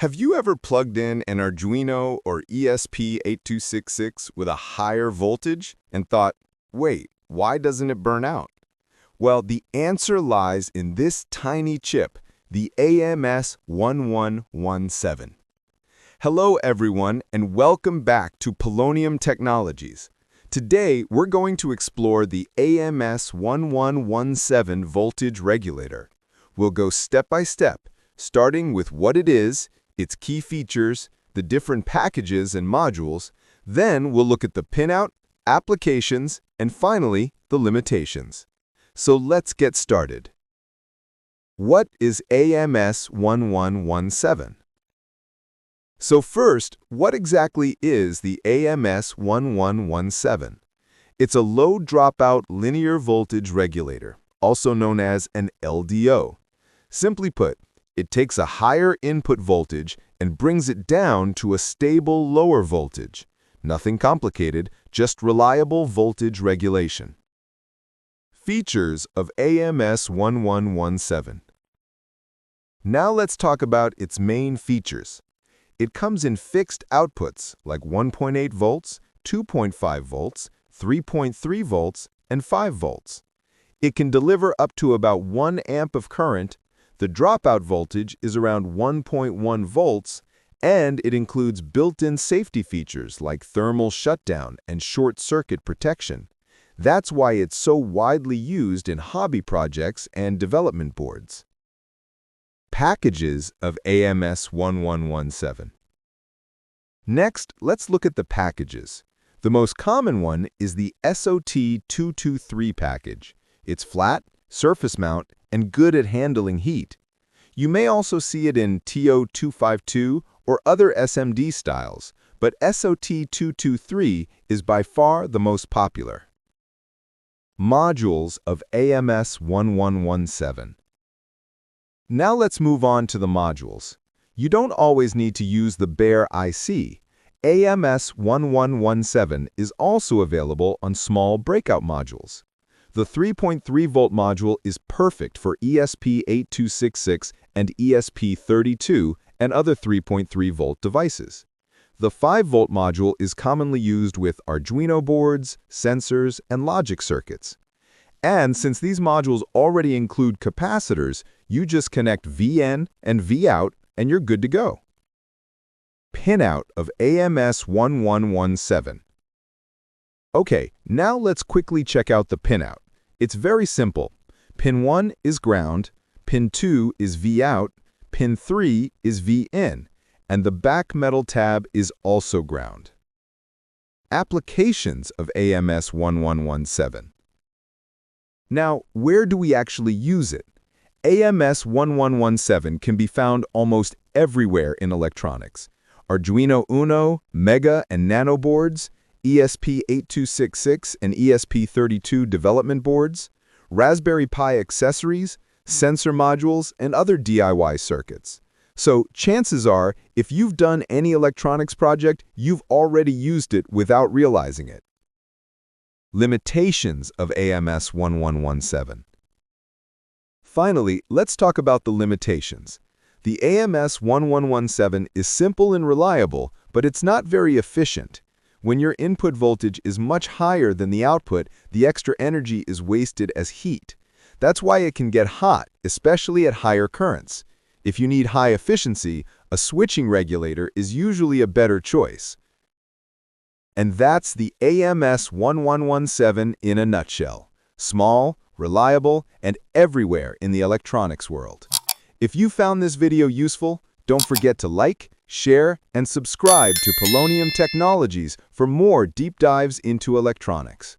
Have you ever plugged in an Arduino or ESP8266 with a higher voltage and thought, wait, why doesn't it burn out? Well, the answer lies in this tiny chip, the AMS1117. Hello, everyone, and welcome back to Polonium Technologies. Today, we're going to explore the AMS1117 voltage regulator. We'll go step by step, starting with what it is, its key features, the different packages and modules. Then we'll look at the pinout, applications, and finally, the limitations. So let's get started. What is AMS1117? So first, what exactly is the AMS1117? It's a low dropout linear voltage regulator, also known as an LDO. Simply put, it takes a higher input voltage and brings it down to a stable lower voltage. Nothing complicated, just reliable voltage regulation. Features of AMS1117. Now let's talk about its main features. It comes in fixed outputs like 1.8 volts, 2.5 volts, 3.3 volts, and 5 volts. It can deliver up to about 1 amp of current. The dropout voltage is around 1.1 volts, and it includes built-in safety features like thermal shutdown and short-circuit protection. That's why it's so widely used in hobby projects and development boards. Packages of AMS1117. Next, let's look at the packages. The most common one is the SOT223 package. It's flat, surface mount, and good at handling heat. You may also see it in TO252 or other SMD styles, but SOT223 is by far the most popular. Modules of AMS1117. Now let's move on to the modules. You don't always need to use the bare IC. AMS1117 is also available on small breakout modules. The 3.3-volt module is perfect for ESP8266 and ESP32 and other 3.3-volt devices. The 5-volt module is commonly used with Arduino boards, sensors, and logic circuits. And since these modules already include capacitors, you just connect VN and Vout and you're good to go. Pinout of AMS1117. Okay, now let's quickly check out the pinout. It's very simple. Pin 1 is ground, pin 2 is Vout, pin 3 is VN, and the back metal tab is also ground. Applications of AMS1117. Now, where do we actually use it? AMS1117 can be found almost everywhere in electronics. Arduino Uno, Mega, and Nano boards, ESP8266 and ESP32 development boards, Raspberry Pi accessories, sensor modules, and other DIY circuits. So chances are, if you've done any electronics project, you've already used it without realizing it. Limitations of AMS1117. Finally, let's talk about the limitations. The AMS1117 is simple and reliable, but it's not very efficient. When your input voltage is much higher than the output, the extra energy is wasted as heat. That's why it can get hot, especially at higher currents. If you need high efficiency, a switching regulator is usually a better choice. And that's the AMS1117 in a nutshell. Small, reliable, and everywhere in the electronics world. If you found this video useful, don't forget to like, share, and subscribe to Polonium Technologies for more deep dives into electronics.